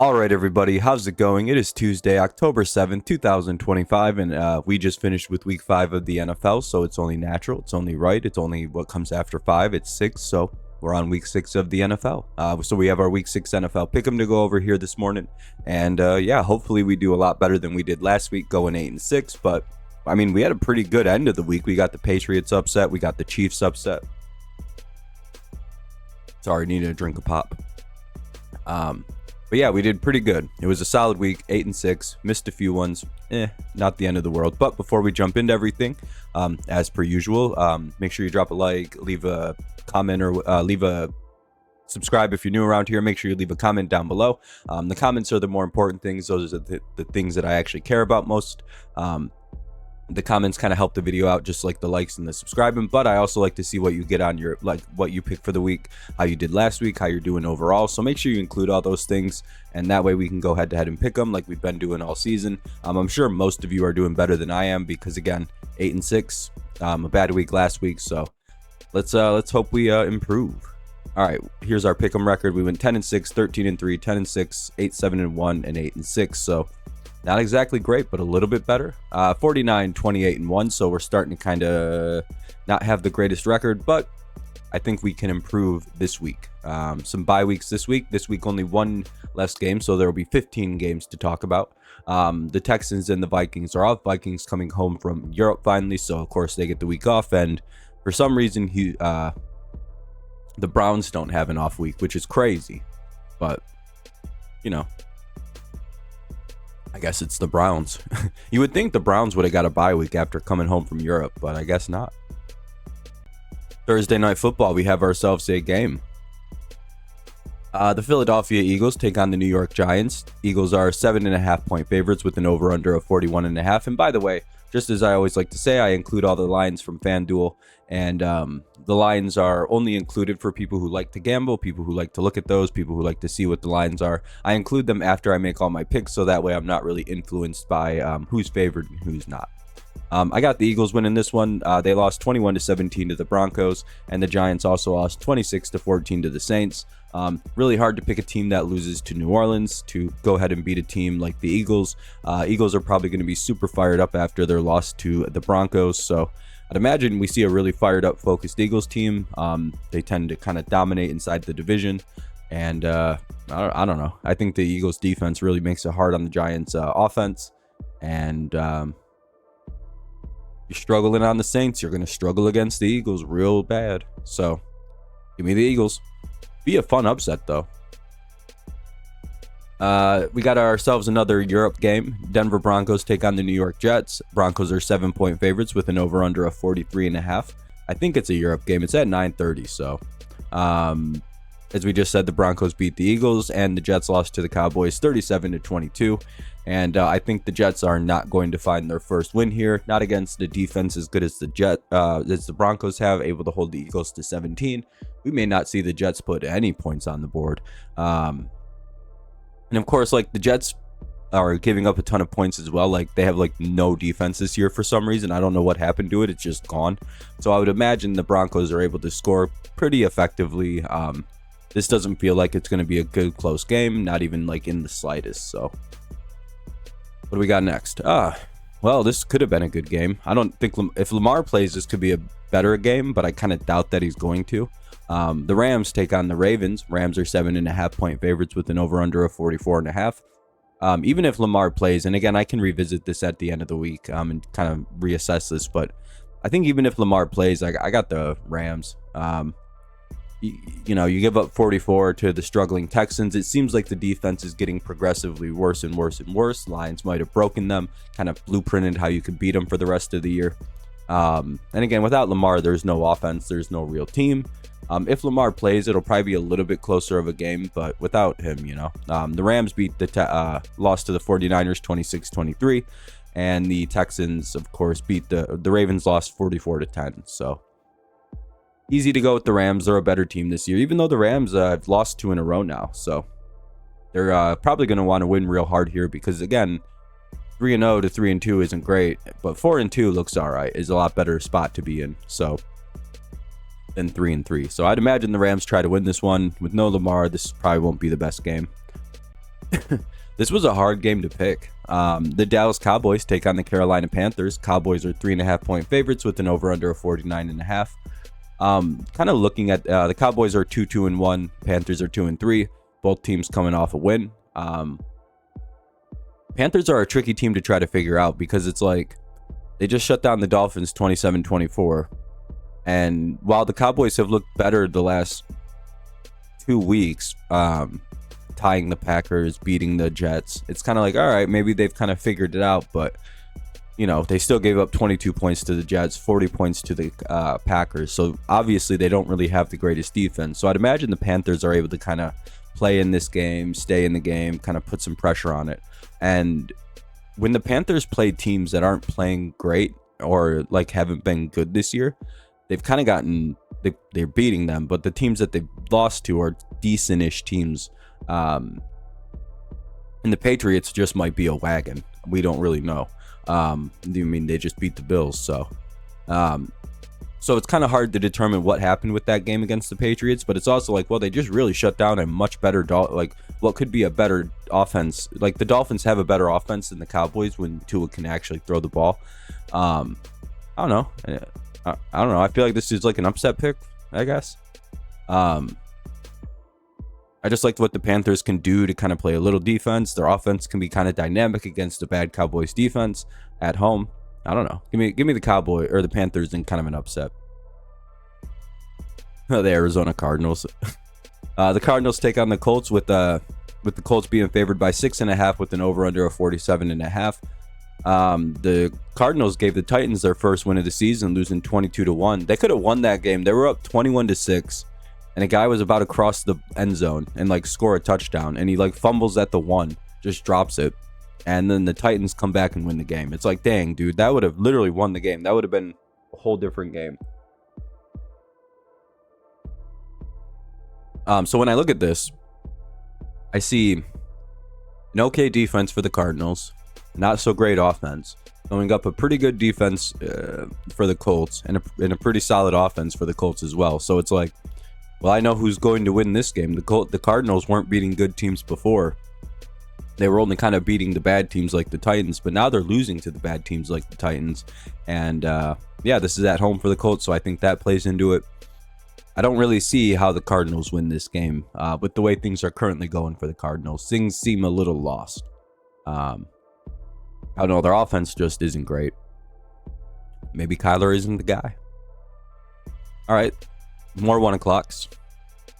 All right, everybody, how's it going? It is Tuesday, October 7th, 2025, and we just finished with week 5 of the NFL, so it's only natural, it's only right, it's only what comes after 5, it's 6, so we're on week 6 of the NFL. So we have our week 6 NFL pick'em to go over here this morning, and yeah, hopefully we do a lot better than we did last week, going 8-6, but I mean, we had a pretty good end of the week. We got the Patriots upset, we got the Chiefs upset. Sorry, needed a drink of pop. But yeah, we did pretty good. It was a solid week, 8-6, missed a few ones, not the end of the world. But before we jump into everything, as per usual, make sure you drop a like, leave a comment, or leave a subscribe if you're new around here. Make sure you leave a comment down below. The comments are the more important things. Those are the things that I actually care about most. The comments kind of help the video out, just like the likes and the subscribing, but I also like to see what you get on your, like, what you pick for the week, how you did last week, how you're doing overall. So make sure you include all those things, and that way we can go head to head and pick them like we've been doing all season. I'm sure most of you are doing better than I am, because again, 8-6, a bad week last week, so let's hope we improve. All right, here's our pick 'em record. We went 10-6, 13-3, 10-6, 8-7-1, and 8-6. So not exactly great, but a little bit better. 49, 28-1. So we're starting to kind of not have the greatest record, but I think we can improve this week. Some bye weeks this week. This week only one less game, so there will be 15 games to talk about. The Texans and the Vikings are off. Vikings coming home from Europe finally, so of course they get the week off. And for some reason, the Browns don't have an off week, which is crazy. But you know, I guess it's the Browns. You would think the Browns would have got a bye week after coming home from Europe, but I guess not. Thursday night football, we have ourselves a game. The Philadelphia Eagles take on the New York Giants. Eagles are 7.5 point favorites with an over-under of 41.5. And by the way, just as I always like to say, I include all the lines from FanDuel, and the lines are only included for people who like to gamble, people who like to look at those, people who like to see what the lines are. I include them after I make all my picks, so that way I'm not really influenced by who's favored and who's not. I got the Eagles winning this one. They lost 21-17 to the Broncos, and the Giants also lost 26-14 to the Saints. Really hard to pick a team that loses to New Orleans to go ahead and beat a team like the Eagles. Eagles are probably going to be super fired up after their loss to the Broncos, so I'd imagine we see a really fired up, focused Eagles team. They tend to kind of dominate inside the division, and I don't know. I think the Eagles defense really makes it hard on the Giants offense, and you're struggling on the Saints, you're going to struggle against the Eagles real bad. So give me the Eagles. Be a fun upset though. We got ourselves another Europe game. Denver Broncos take on the New York Jets. Broncos are 7 point favorites with an over under of 43.5. I think it's a Europe game. It's at 9:30. So as we just said, the Broncos beat the Eagles, and the Jets lost to the Cowboys 37-22. And I think the Jets are not going to find their first win here. Not against the defense as good as the Broncos have, able to hold the Eagles to 17. We may not see the Jets put any points on the board. And of course, like, the Jets are giving up a ton of points as well. Like, they have like no defense this year for some reason. I don't know what happened to it. It's just gone. So I would imagine the Broncos are able to score pretty effectively. This doesn't feel like it's going to be a good close game, not even like in the slightest. So what do we got next? Well, this could have been a good game. I don't think if Lamar plays, this could be a better game, but I kind of doubt that he's going to. The Rams take on the Ravens. Rams are 7.5 point favorites with an over under of 44.5. Even if Lamar plays, and again, I can revisit this at the end of the week and kind of reassess this, but I think even if Lamar plays, I got the Rams. You know, you give up 44 to the struggling Texans. It seems like the defense is getting progressively worse and worse and worse. Lions might have broken them, kind of blueprinted how you could beat them for the rest of the year. And again, without Lamar, there's no offense, there's no real team. If Lamar plays, it'll probably be a little bit closer of a game, but without him, you know. The Rams beat lost to the 49ers 26-23, and the Texans, of course, beat the Ravens, lost 44-10. So easy to go with the Rams. They're a better team this year, even though the Rams have lost 2 in a row now. So they're probably going to want to win real hard here, because again, 3-0 to 3-2 isn't great, but 4-2 looks all right. Is a lot better spot to be in. So than 3-3. So I'd imagine the Rams try to win this one with no Lamar. This probably won't be the best game. This was a hard game to pick. The Dallas Cowboys take on the Carolina Panthers. Cowboys are 3.5-point favorites with an over/under of 49.5. Kind of looking at the Cowboys are 2-2-1, Panthers are 2-3. Both teams coming off a win. Panthers are a tricky team to try to figure out because it's like they just shut down the Dolphins 27-24. And while the Cowboys have looked better the last 2 weeks, tying the Packers, beating the Jets, it's kind of like, all right, maybe they've kind of figured it out, but you know, they still gave up 22 points to the Jets, 40 points to the Packers. So obviously they don't really have the greatest defense. So I'd imagine the Panthers are able to kind of play in this game, stay in the game, kind of put some pressure on it. And when the Panthers play teams that aren't playing great or like haven't been good this year, they've kind of gotten, they're beating them. But the teams that they've lost to are decent-ish teams. And the Patriots just might be a wagon. We don't really know. I mean, they just beat the Bills, so it's kind of hard to determine what happened with that game against the Patriots, but it's also like, well, they just really shut down a much better like what could be a better offense. Like the Dolphins have a better offense than the Cowboys when Tua can actually throw the ball. I don't know. I don't know. I feel like this is like an upset pick, I guess. I just liked what the Panthers can do to kind of play a little defense. Their offense can be kind of dynamic against a bad Cowboys defense at home. I don't know. Give me the Cowboy or the Panthers in kind of an upset. The Arizona Cardinals. The Cardinals take on the Colts with the Colts being favored by 6.5 with an over/under of 47.5. The Cardinals gave the Titans their first win of the season, losing 22-1. They could have won that game. They were up 21-6. And a guy was about to cross the end zone and like score a touchdown, and he like fumbles at the 1, just drops it, and then the Titans come back and win the game. It's like, dang, dude, that would have literally won the game. That would have been a whole different game. So when I look at this, I see an okay defense for the Cardinals, not so great offense, going up a pretty good defense for the Colts, and a pretty solid offense for the Colts as well. So it's like, well, I know who's going to win this game. The Cardinals weren't beating good teams before. They were only kind of beating the bad teams like the Titans, but now they're losing to the bad teams like the Titans. And yeah, this is at home for the Colts, so I think that plays into it. I don't really see how the Cardinals win this game. With the way things are currently going for the Cardinals, things seem a little lost. I don't know, their offense just isn't great. Maybe Kyler isn't the guy. All right. More 1 o'clocks.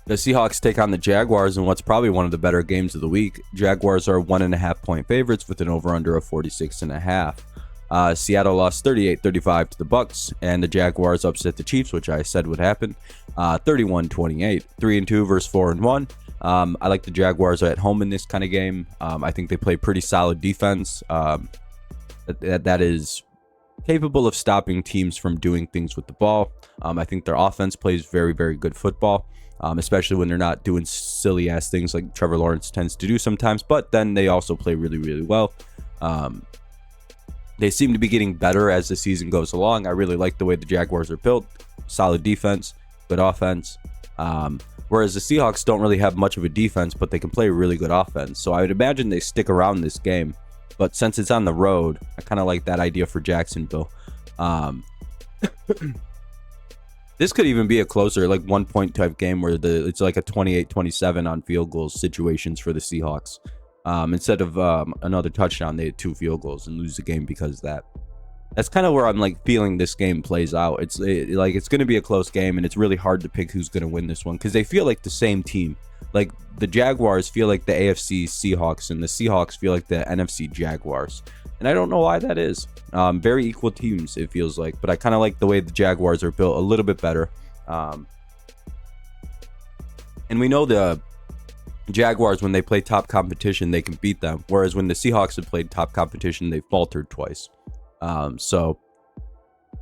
The Seahawks take on the Jaguars in what's probably one of the better games of the week. Jaguars are 1.5-point favorites with an over/under of 46.5. Seattle lost 38-35 to the Bucs, and the Jaguars upset the Chiefs, which I said would happen. 31-28. 3-2 versus 4-1. I like the Jaguars at home in this kind of game. I think they play pretty solid defense. That is capable of stopping teams from doing things with the ball. I think their offense plays very, very good football, especially when they're not doing silly ass things like Trevor Lawrence tends to do sometimes, but then they also play really, really well. They seem to be getting better as the season goes along. I really like the way the Jaguars are built. Solid defense, good offense. Whereas the Seahawks don't really have much of a defense, but they can play really good offense. So I would imagine they stick around this game. But since it's on the road, I kind of like that idea for Jacksonville. This could even be a closer, like 1-point type game where it's like a 28-27 on field goals situations for the Seahawks. Instead of another touchdown, they had 2 field goals and lose the game because of that. That's kind of where I'm like feeling this game plays out. It's going to be a close game, and it's really hard to pick who's going to win this one because they feel like the same team. Like the Jaguars feel like the AFC Seahawks, and the Seahawks feel like the NFC Jaguars. And I don't know why that is. Very equal teams, it feels like. But I kind of like the way the Jaguars are built a little bit better. And we know the Jaguars, when they play top competition, they can beat them. Whereas when the Seahawks have played top competition, they faltered twice. So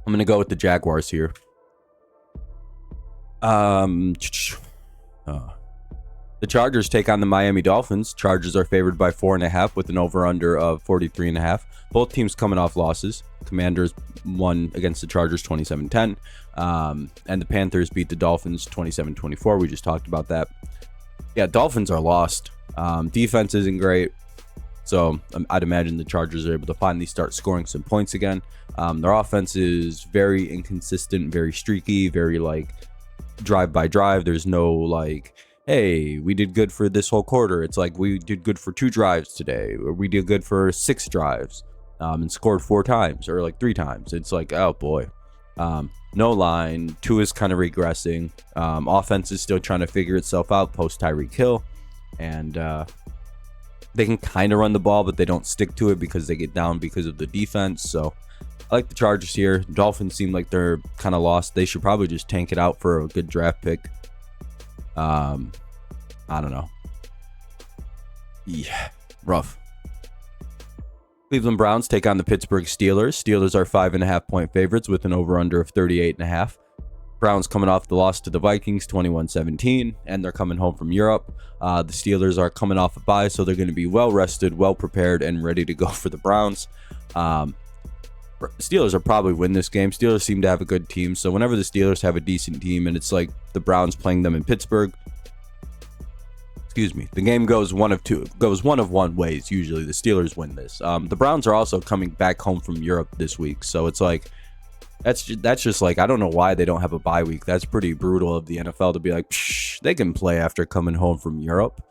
I'm going to go with the Jaguars here. The Chargers take on the Miami Dolphins. Chargers are favored by 4.5 with an over/under of 43.5. Both teams coming off losses. Commanders won against the Chargers 27-10. And the Panthers beat the Dolphins 27-24. We just talked about that. Yeah, Dolphins are lost. Defense isn't great. So I'd imagine the Chargers are able to finally start scoring some points again. Their offense is very inconsistent, very streaky, very like drive by drive. There's no like, hey, we did good for this whole quarter. It's like we did good for 2 drives today, or we did good for 6 drives and scored 4 times or like 3 times. It's like, oh boy. No line. 2 is kind of regressing. Offense is still trying to figure itself out post Tyreek Hill. And they can kind of run the ball, but they don't stick to it because they get down because of the defense. So I like the Chargers here. Dolphins seem like they're kind of lost. They should probably just tank it out for a good draft pick. I don't know. Yeah, rough. Cleveland Browns take on the Pittsburgh Steelers. Steelers are 5.5-point favorites with an over-under of 38.5. Browns coming off the loss to the Vikings 21-17, and they're coming home from Europe. The Steelers are coming off a bye, so they're going to be well rested, well prepared, and ready to go for the Browns. Steelers will probably win this game. Steelers seem to have a good team, so whenever the Steelers have a decent team and it's like the Browns playing them in Pittsburgh, the game goes one of one ways. Usually the Steelers win this. The Browns are also coming back home from Europe this week, so it's like that's just like, I don't know why they don't have a bye week. That's pretty brutal of the NFL to be like, they can play after coming home from Europe.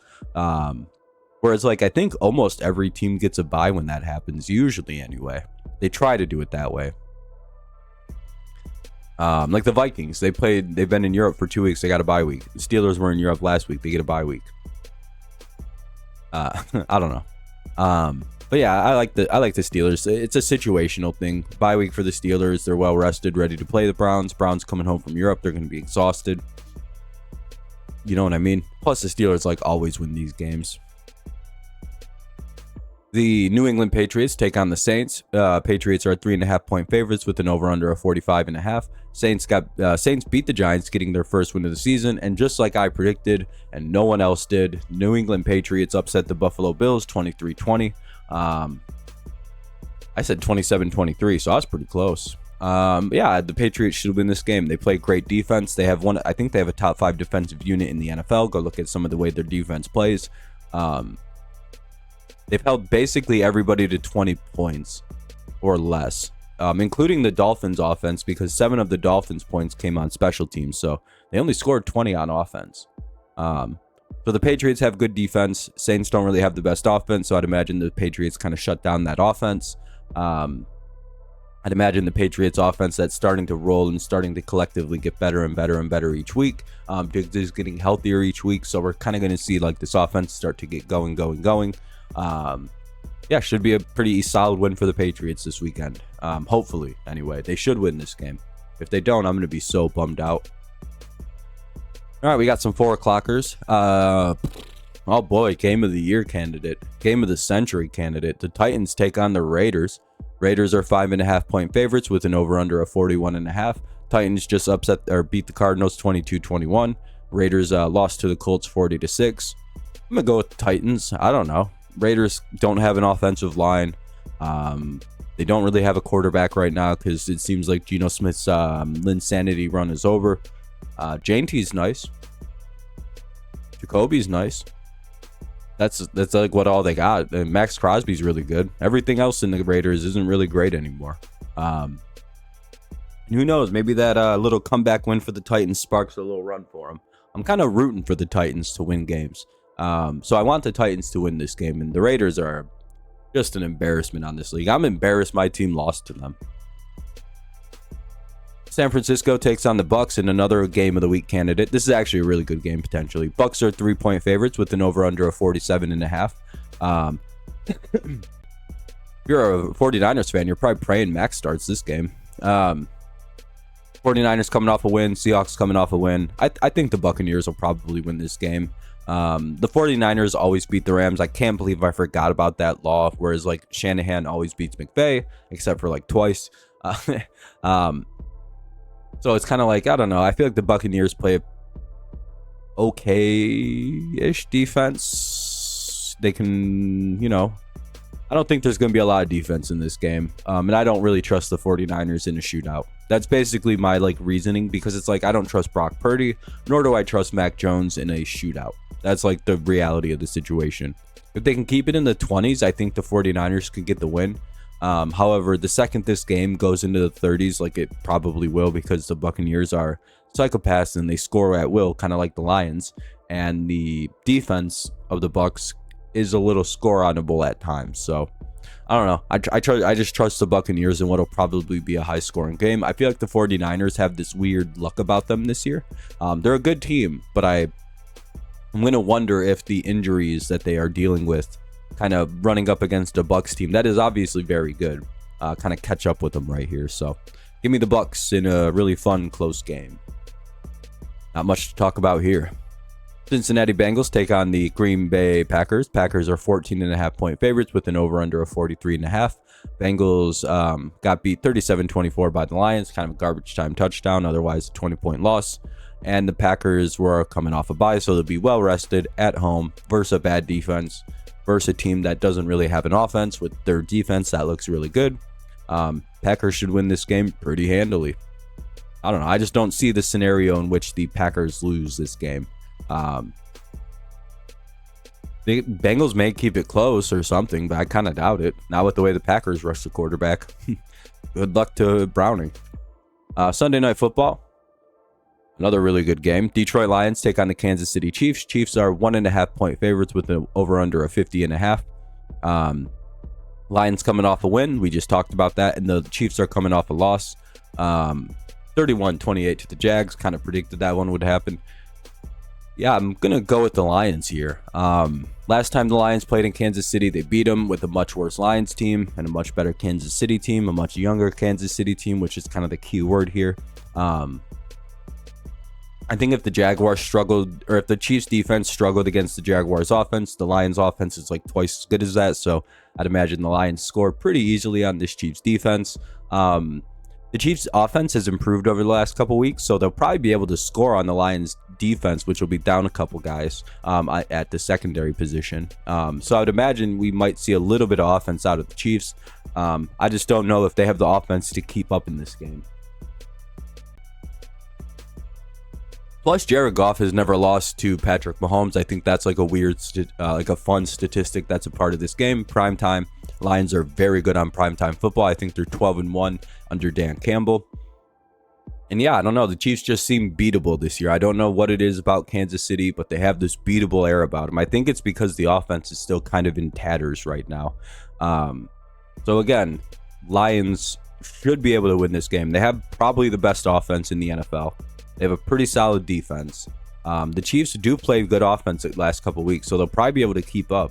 Whereas like I think almost every team gets a bye when that happens, usually anyway. They try to do it that way. Like the Vikings, they've been in Europe for 2 weeks, they got a bye week. The Steelers were in Europe last week, they get a bye week. I don't know. But yeah, I like the Steelers. It's a situational thing. Bye week for the Steelers. They're well rested, ready to play the Browns. Browns coming home from Europe. They're going to be exhausted. You know what I mean? Plus, the Steelers like always win these games. The New England Patriots take on the Saints. Patriots are 3.5-point favorites with an over-under of 45.5. Saints beat the Giants, getting their first win of the season, and just like I predicted, and no one else did, New England Patriots upset the Buffalo Bills 23-20. I said 27-23, so I was pretty close. Yeah, the Patriots should win this game. They play great defense. They have I think they have a top 5 defensive unit in the NFL. Go look at some of the way their defense plays. They've held basically everybody to 20 points or less, including the Dolphins offense, because 7 of the Dolphins points came on special teams. So they only scored 20 on offense. So the Patriots have good defense. Saints don't really have the best offense, so I'd imagine the Patriots kind of shut down that offense. I'd imagine the Patriots offense that's starting to roll and starting to collectively get better and better and better each week. Diggs is getting healthier each week, so we're kind of going to see like this offense start to get going. Yeah, should be a pretty solid win for the Patriots this weekend. Hopefully, anyway. They should win this game. If they don't, I'm going to be so bummed out. All right, we got some 4 o'clockers. Oh boy, game of the year candidate. Game of the century candidate. The Titans take on the Raiders. Raiders are 5.5-point favorites with an over-under of 41.5. Titans just beat the Cardinals 22-21. Raiders lost to the Colts 40-6. I'm going to go with the Titans. I don't know. Raiders don't have an offensive line. They don't really have a quarterback right now because it seems like Geno Smith's Linsanity run is over. Jainty's nice. Jacoby's nice. That's like what all they got. And Max Crosby's really good. Everything else in the Raiders isn't really great anymore. Who knows? Maybe that little comeback win for the Titans sparks a little run for them. I'm kind of rooting for the Titans to win games. So I want the Titans to win this game, and the Raiders are just an embarrassment on this league. I'm embarrassed my team lost to them. San Francisco takes on the Bucs in another game of the week candidate. This is actually a really good game potentially. Bucs are 3-point favorites with an over-under of 47.5. If you're a 49ers fan, you're probably praying Max starts this game. 49ers coming off a win. Seahawks coming off a win. I think the Buccaneers will probably win this game. The 49ers always beat the Rams. I can't believe I forgot about that law. Whereas like Shanahan always beats McVay, except for like twice. So it's kind of like, I don't know. I feel like the Buccaneers play a okay-ish defense. They can, I don't think there's going to be a lot of defense in this game. And I don't really trust the 49ers in a shootout. That's basically my reasoning, because it's like I don't trust Brock Purdy, nor do I trust Mac Jones in a shootout. That's like the reality of the situation. If they can keep it in the 20s, I think the 49ers could get the win. However, the second this game goes into the 30s, like it probably will, because the Buccaneers are psychopaths and they score at will, kind of like the Lions, and the defense of the Bucs is a little score-onable at times. So I don't know. I just trust the Buccaneers in what'll probably be a high-scoring game. I feel like the 49ers have this weird luck about them this year. They're a good team, but I'm going to wonder if the injuries that they are dealing with, kind of running up against a Bucs team that is obviously very good, kind of catch up with them right here. So give me the Bucs in a really fun, close game. Not much to talk about here. Cincinnati Bengals take on the Green Bay Packers. Packers are 14.5-point favorites with an over-under of 43.5. Bengals got beat 37-24 by the Lions. Kind of a garbage time touchdown, otherwise a 20-point loss. And the Packers were coming off a bye, so they'll be well rested at home versus a bad defense, versus a team that doesn't really have an offense. With their defense, that looks really good. Packers should win this game pretty handily. I don't know. I just don't see the scenario in which the Packers lose this game. The Bengals may keep it close or something, but I kind of doubt it. Not with the way the Packers rush the quarterback. Good luck to Browning. Sunday Night Football. Another really good game. Detroit Lions take on the Kansas City Chiefs. Chiefs are 1.5-point favorites with an over-under of 50.5. Lions coming off a win. We just talked about that. And the Chiefs are coming off a loss. 31-28 to the Jags. Kind of predicted that one would happen. Yeah, I'm going to go with the Lions here. Last time the Lions played in Kansas City, they beat them with a much worse Lions team and a much better Kansas City team, a much younger Kansas City team, which is kind of the key word here. I think if the Jaguars struggled, or if the Chiefs defense struggled against the Jaguars offense, the Lions offense is like twice as good as that. So I'd imagine the Lions score pretty easily on this Chiefs defense. The Chiefs offense has improved over the last couple weeks, so they'll probably be able to score on the Lions defense, which will be down a couple guys at the secondary position. So I would imagine we might see a little bit of offense out of the Chiefs. I just don't know if they have the offense to keep up in this game. Plus, Jared Goff has never lost to Patrick Mahomes. I think that's like a weird, like a fun statistic that's a part of this game. Primetime. Lions are very good on primetime football. I think they're 12-1 under Dan Campbell. And yeah, I don't know. The Chiefs just seem beatable this year. I don't know what it is about Kansas City, but they have this beatable air about them. I think it's because the offense is still kind of in tatters right now. So again, Lions should be able to win this game. They have probably the best offense in the NFL. They have a pretty solid defense. The Chiefs do play good offense the last couple weeks, so they'll probably be able to keep up.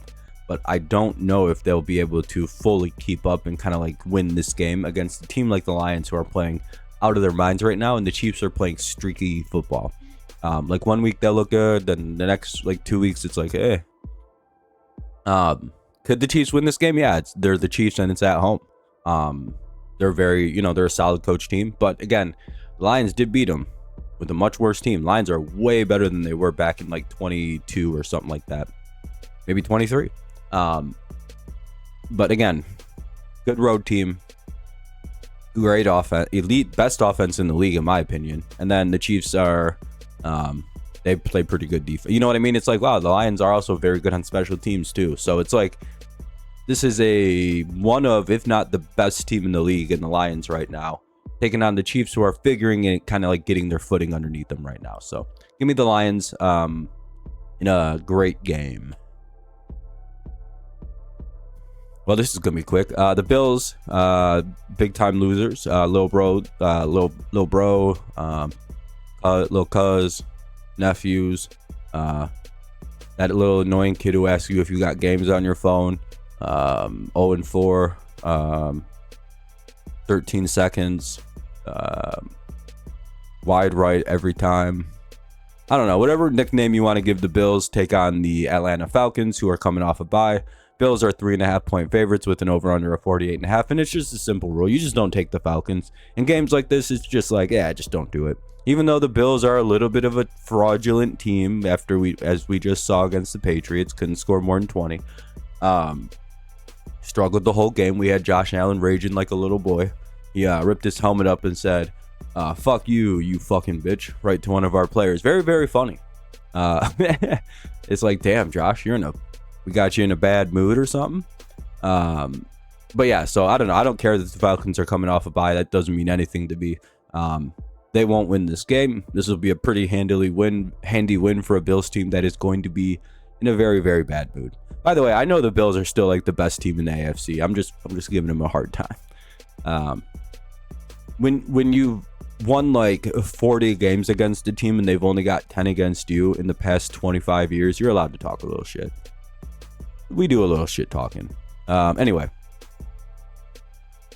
But I don't know if they'll be able to fully keep up and kind of like win this game against a team like the Lions, who are playing out of their minds right now, and the Chiefs are playing streaky football. Like 1 week they'll look good, then the next like 2 weeks it's like, eh. Could the Chiefs win this game? Yeah, they're the Chiefs and it's at home. They're very, they're a solid coach team. But again, the Lions did beat them with a much worse team. Lions are way better than they were back in like 22 or something like that. Maybe 23. But again, good road team, great offense, elite, best offense in the league in my opinion. And then the Chiefs are, they play pretty good defense. You know what I mean? It's like, wow, the Lions are also very good on special teams too. So it's like, this is one of, if not the best team in the league in the Lions right now, taking on the Chiefs, who are figuring it, kind of like getting their footing underneath them right now. So give me the Lions in a great game. Well, this is gonna be quick. The Bills, big time losers. Lil bro, Lil cuz, nephews. That little annoying kid who asks you if you got games on your phone. 0-4, 13 seconds, wide right every time. I don't know, whatever nickname you want to give the Bills, take on the Atlanta Falcons, who are coming off a bye. Bills are 3.5-point favorites with an over-under of 48.5, and it's just a simple rule. You just don't take the Falcons. In games like this, it's just like, yeah, just don't do it. Even though the Bills are a little bit of a fraudulent team, as we just saw against the Patriots, couldn't score more than 20. Struggled the whole game. We had Josh Allen raging like a little boy. He ripped his helmet up and said, fuck you, you fucking bitch, right to one of our players. Very, very funny. It's like, damn, Josh, we got you in a bad mood or something. But yeah, so I don't know. I don't care that the Falcons are coming off a bye. That doesn't mean anything to me. They won't win this game. This will be a pretty handy win for a Bills team that is going to be in a very, very bad mood. By the way, I know the Bills are still like the best team in the AFC. I'm just giving them a hard time. When you won like 40 games against a team and they've only got 10 against you in the past 25 years, you're allowed to talk a little shit. We do a little shit talking. Anyway,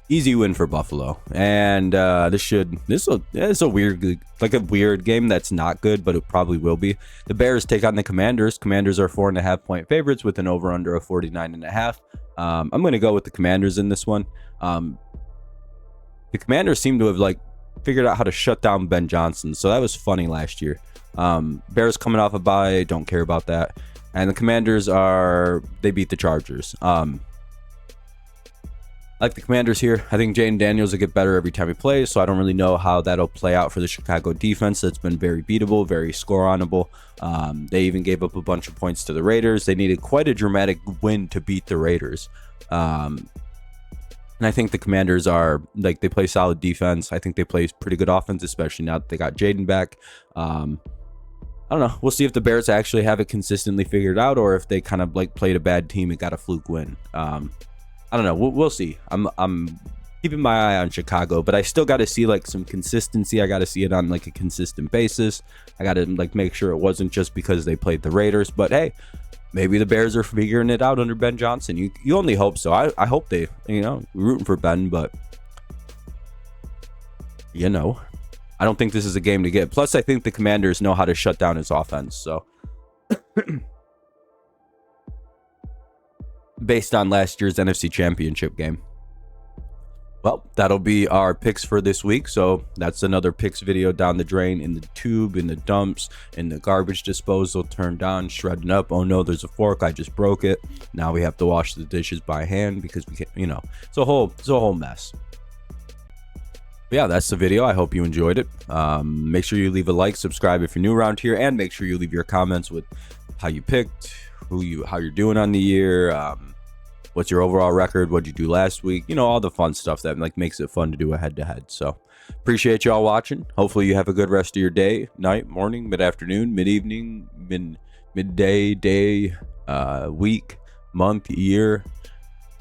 easy win for Buffalo, and this is a weird game that's not good, but it probably will be. The Bears take on the Commanders. Commanders are 4.5-point favorites with an over under of 49.5. I'm going to go with the Commanders in this one. The Commanders seem to have like figured out how to shut down Ben Johnson, so that was funny last year. Bears coming off a bye, don't care about that. And the Commanders they beat the Chargers. I like the Commanders here. I think Jaden Daniels will get better every time he plays, so I don't really know how that'll play out for the Chicago defense that's been very beatable, very score-onable. They even gave up a bunch of points to the Raiders. They needed quite a dramatic win to beat the Raiders. And I think the Commanders they play solid defense. I think they play pretty good offense, especially now that they got Jaden back. I don't know. We'll see if the Bears actually have it consistently figured out, or if they kind of like played a bad team and got a fluke win. I don't know. We'll see. I'm keeping my eye on Chicago, but I still got to see like some consistency. I got to see it on like a consistent basis. I got to like make sure it wasn't just because they played the Raiders. But hey, maybe the Bears are figuring it out under Ben Johnson. You only hope so. I hope they, rooting for Ben, but I don't think this is a game to get. Plus, I think the Commanders know how to shut down his offense. So based on last year's NFC Championship game. Well, that'll be our picks for this week. So that's another picks video down the drain, in the tube, in the dumps, in the garbage disposal, turned down, shredding up. Oh no, there's a fork. I just broke it. Now we have to wash the dishes by hand because we can't, it's a whole mess. But yeah, that's the video. I hope you enjoyed it. Make sure you leave a like, subscribe if you're new around here, and make sure you leave your comments with how you picked, how you're doing on the year, what's your overall record, what'd you do last week, all the fun stuff that like makes it fun to do a head-to-head. So appreciate y'all watching. Hopefully you have a good rest of your day, night, morning, mid-afternoon, mid-evening, midday, day, week, month, year,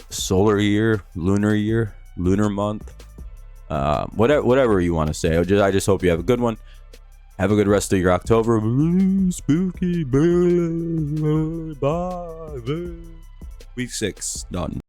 solar year, lunar month, whatever you want to say. I just hope you have a good one. Have a good rest of your October. Spooky. Bye. Week 6 done.